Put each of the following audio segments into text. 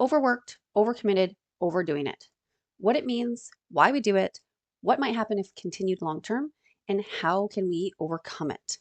overworked, overcommitted, overdoing it. What it means, why we do it, what might happen if continued long term, and how can we overcome it.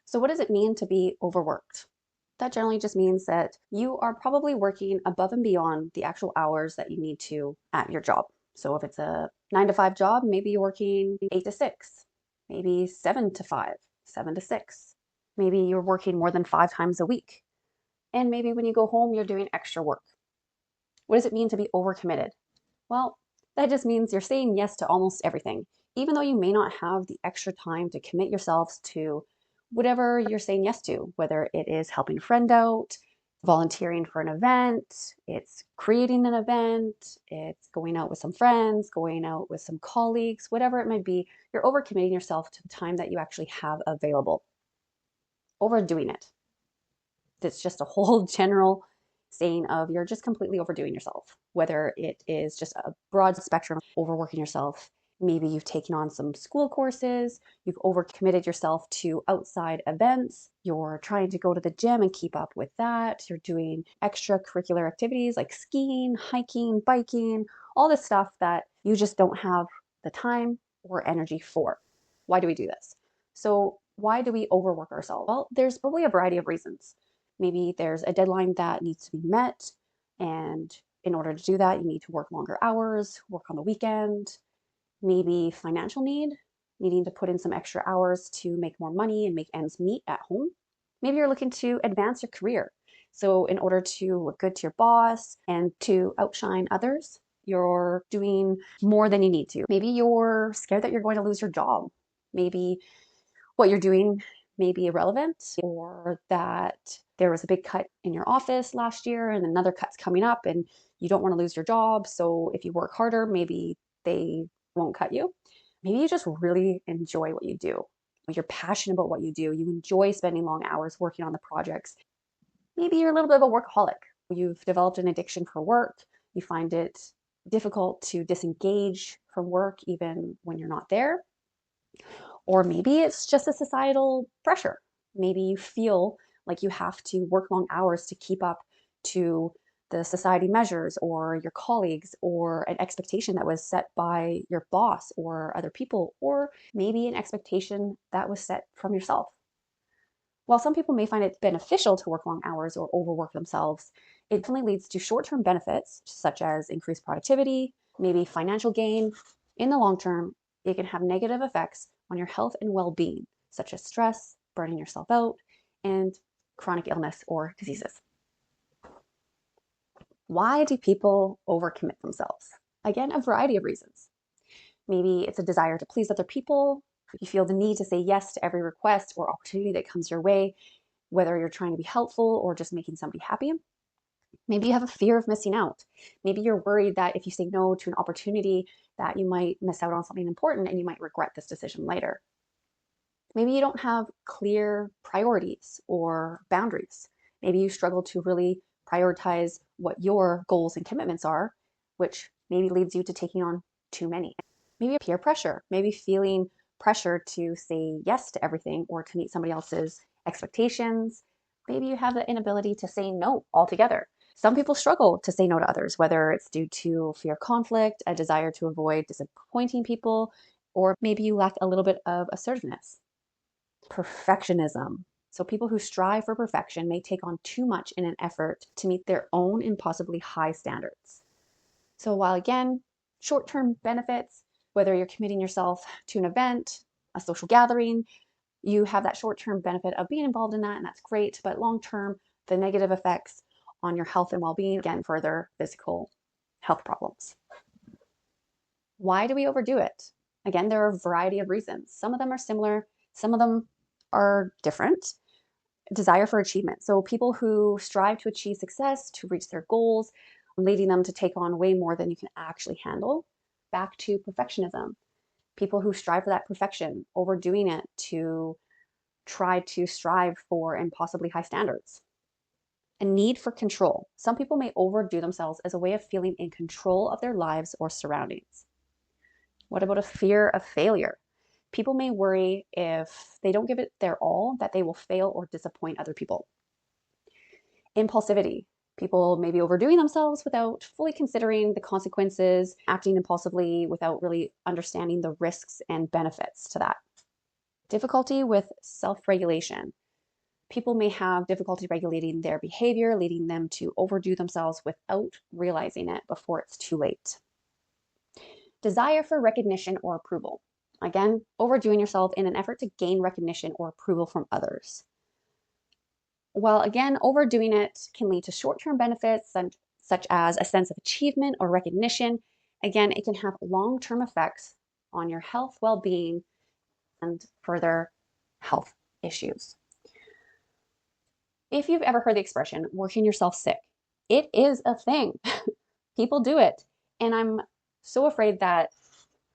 So what does it mean to be overworked? That generally just means that you are probably working above and beyond the actual hours that you need to at your job. So if it's a 9 to 5 job, maybe you're working 8 to 6, maybe 7 to 5, 7 to 6. Maybe you're working more than 5 times a week. And maybe when you go home, you're doing extra work. What does it mean to be overcommitted? Well, that just means you're saying yes to almost everything, even though you may not have the extra time to commit yourselves to whatever you're saying yes to, whether it is helping a friend out, volunteering for an event, it's creating an event, it's going out with some friends, going out with some colleagues, whatever it might be, you're overcommitting yourself to the time that you actually have available. Overdoing it. It's just a whole general saying of you're just completely overdoing yourself, whether it is just a broad spectrum of overworking yourself. Maybe you've taken on some school courses, you've overcommitted yourself to outside events, you're trying to go to the gym and keep up with that, you're doing extracurricular activities like skiing, hiking, biking, all this stuff that you just don't have the time or energy for. Why do we do this? So why do we overwork ourselves? Well, there's probably a variety of reasons. Maybe there's a deadline that needs to be met, and in order to do that, you need to work longer hours, work on the weekend. Maybe financial need, needing to put in some extra hours to make more money and make ends meet at home. Maybe you're looking to advance your career. So in order to look good to your boss and to outshine others, you're doing more than you need to. Maybe you're scared that you're going to lose your job. Maybe what you're doing may be irrelevant, or that there was a big cut in your office last year and another cut's coming up and you don't want to lose your job. So if you work harder, maybe they won't cut you. Maybe you just really enjoy what you do. You're passionate about what you do. You enjoy spending long hours working on the projects. Maybe you're a little bit of a workaholic. You've developed an addiction for work. You find it difficult to disengage from work even when you're not there. Or maybe it's just a societal pressure. Maybe you feel like you have to work long hours to keep up to the society measures or your colleagues or an expectation that was set by your boss or other people, or maybe an expectation that was set from yourself. While some people may find it beneficial to work long hours or overwork themselves, it definitely leads to short-term benefits such as increased productivity, maybe financial gain. In the long term, it can have negative effects on your health and well-being, such as stress, burning yourself out, and chronic illness or diseases. Why do people overcommit themselves? Again, a variety of reasons. Maybe it's a desire to please other people. You feel the need to say yes to every request or opportunity that comes your way, whether you're trying to be helpful or just making somebody happy. Maybe you have a fear of missing out. Maybe you're worried that if you say no to an opportunity that you might miss out on something important and you might regret this decision later. Maybe you don't have clear priorities or boundaries. Maybe you struggle to really prioritize what your goals and commitments are, which maybe leads you to taking on too many. Maybe peer pressure, maybe feeling pressure to say yes to everything or to meet somebody else's expectations. Maybe you have the inability to say no altogether. Some people struggle to say no to others, whether it's due to fear of conflict, a desire to avoid disappointing people, or maybe you lack a little bit of assertiveness. Perfectionism. So people who strive for perfection may take on too much in an effort to meet their own impossibly high standards. So while again, short-term benefits, whether you're committing yourself to an event, a social gathering, you have that short-term benefit of being involved in that, and that's great. But long-term, the negative effects on your health and well-being, again, further physical health problems. Why do we overdo it? Again, there are a variety of reasons. Some of them are similar, some of them are different. Desire for achievement. So people who strive to achieve success, to reach their goals, leading them to take on way more than you can actually handle. Back to perfectionism. People who strive for that perfection, overdoing it to try to strive for impossibly high standards. A need for control. Some people may overdo themselves as a way of feeling in control of their lives or surroundings. What about a fear of failure? People may worry if they don't give it their all that they will fail or disappoint other people. Impulsivity. People may be overdoing themselves without fully considering the consequences, acting impulsively without really understanding the risks and benefits to that. Difficulty with self-regulation. People may have difficulty regulating their behavior, leading them to overdo themselves without realizing it before it's too late. Desire for recognition or approval. Again, overdoing yourself in an effort to gain recognition or approval from others. While again, overdoing it can lead to short-term benefits such as a sense of achievement or recognition, again, it can have long-term effects on your health, well-being, and further health issues. If you've ever heard the expression, working yourself sick, it is a thing. People do it. And I'm so afraid that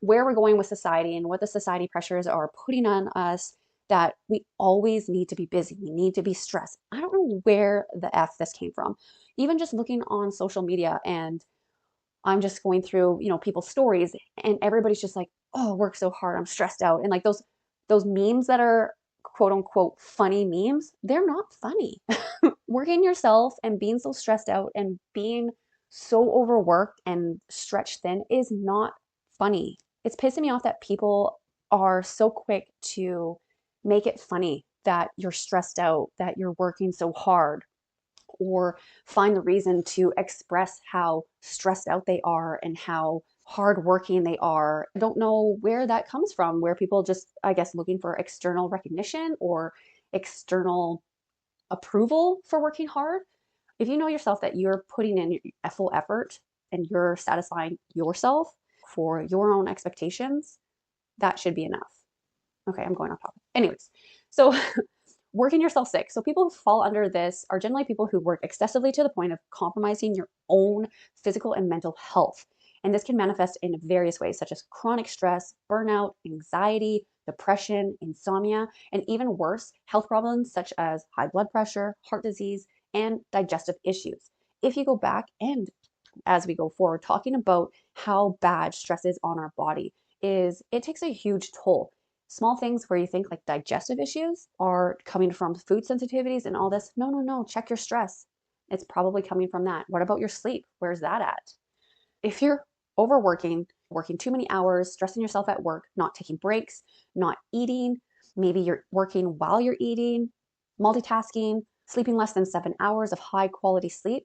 where we're going with society and what the society pressures are putting on us, that we always need to be busy. We need to be stressed. I don't know where the F this came from. Even just looking on social media, and I'm just going through, people's stories, and everybody's just like, oh, I work so hard, I'm stressed out. And like those memes that are quote unquote funny memes, they're not funny. Working yourself and being so stressed out and being so overworked and stretched thin is not funny. It's pissing me off that people are so quick to make it funny that you're stressed out, that you're working so hard, or find the reason to express how stressed out they are and how hardworking they are. I don't know where that comes from, where people just, I guess, looking for external recognition or external approval for working hard. If you know yourself that you're putting in a full effort and you're satisfying yourself for your own expectations, that should be enough. Okay, I'm going off topic. Anyways, so working yourself sick. So people who fall under this are generally people who work excessively to the point of compromising your own physical and mental health. And this can manifest in various ways, such as chronic stress, burnout, anxiety, depression, insomnia, and even worse, health problems such as high blood pressure, heart disease, and digestive issues. If you go back and as we go forward, talking about how bad stress is on our body, is it takes a huge toll. Small things where you think like digestive issues are coming from food sensitivities and all this. No, no, no. Check your stress. It's probably coming from that. What about your sleep? Where's that at? If you're overworking, working too many hours, stressing yourself at work, not taking breaks, not eating, maybe you're working while you're eating, multitasking, sleeping less than 7 hours of high quality sleep,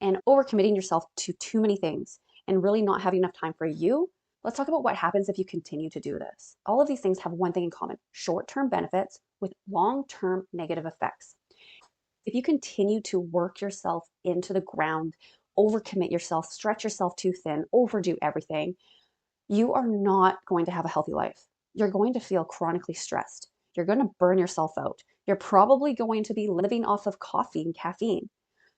and overcommitting yourself to too many things and really not having enough time for you. Let's talk about what happens if you continue to do this. All of these things have one thing in common: short-term benefits with long-term negative effects. If you continue to work yourself into the ground, overcommit yourself, stretch yourself too thin, overdo everything, you are not going to have a healthy life. You're going to feel chronically stressed. You're going to burn yourself out. You're probably going to be living off of coffee and caffeine.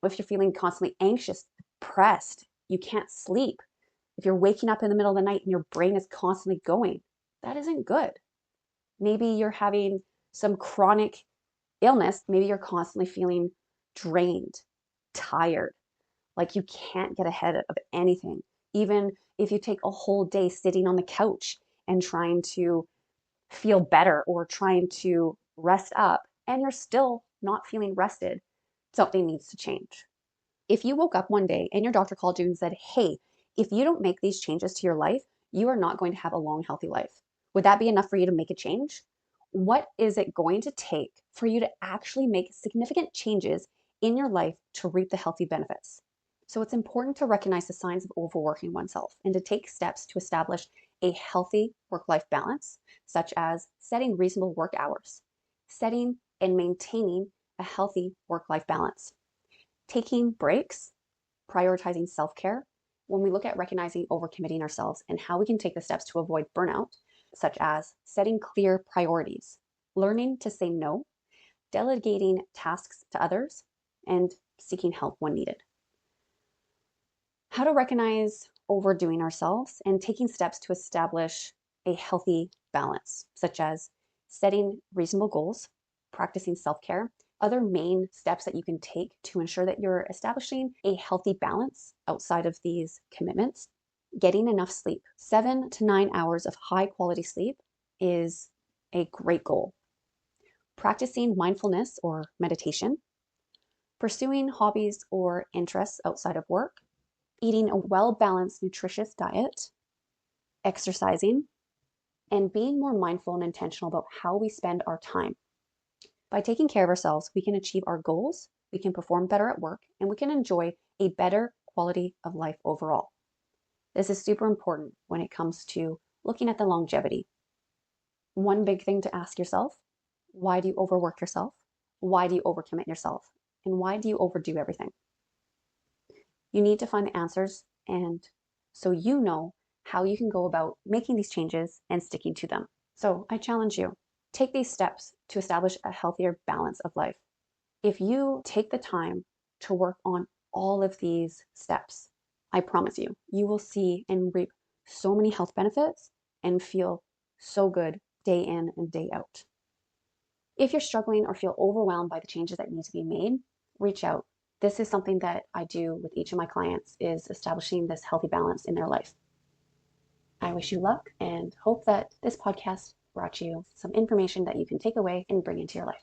If you're feeling constantly anxious, depressed, you can't sleep, if you're waking up in the middle of the night and your brain is constantly going, that isn't good. Maybe you're having some chronic illness. Maybe you're constantly feeling drained, tired, like you can't get ahead of anything. Even if you take a whole day sitting on the couch and trying to feel better or trying to rest up and you're still not feeling rested, something needs to change. If you woke up one day and your doctor called you and said, hey, if you don't make these changes to your life, you are not going to have a long, healthy life, would that be enough for you to make a change? What is it going to take for you to actually make significant changes in your life to reap the healthy benefits? So it's important to recognize the signs of overworking oneself and to take steps to establish a healthy work-life balance, such as setting reasonable work hours, setting and maintaining a healthy work-life balance, taking breaks, prioritizing self-care. When we look at recognizing overcommitting ourselves and how we can take the steps to avoid burnout, such as setting clear priorities, learning to say no, delegating tasks to others, and seeking help when needed. How to recognize overdoing ourselves and taking steps to establish a healthy balance, such as setting reasonable goals, practicing self-care. Other main steps that you can take to ensure that you're establishing a healthy balance outside of these commitments: getting enough sleep. 7 to 9 hours of high quality sleep is a great goal. Practicing mindfulness or meditation, pursuing hobbies or interests outside of work, eating a well-balanced, nutritious diet, exercising, and being more mindful and intentional about how we spend our time. By taking care of ourselves, we can achieve our goals, we can perform better at work, and we can enjoy a better quality of life overall. This is super important when it comes to looking at the longevity. One big thing to ask yourself, why do you overwork yourself? Why do you overcommit yourself? And why do you overdo everything? You need to find the answers, and so you know how you can go about making these changes and sticking to them. So I challenge you, take these steps to establish a healthier balance of life. If you take the time to work on all of these steps, I promise you, you will see and reap so many health benefits and feel so good day in and day out. If you're struggling or feel overwhelmed by the changes that need to be made, reach out. This is something that I do with each of my clients, is establishing this healthy balance in their life. I wish you luck and hope that this podcast brought you some information that you can take away and bring into your life.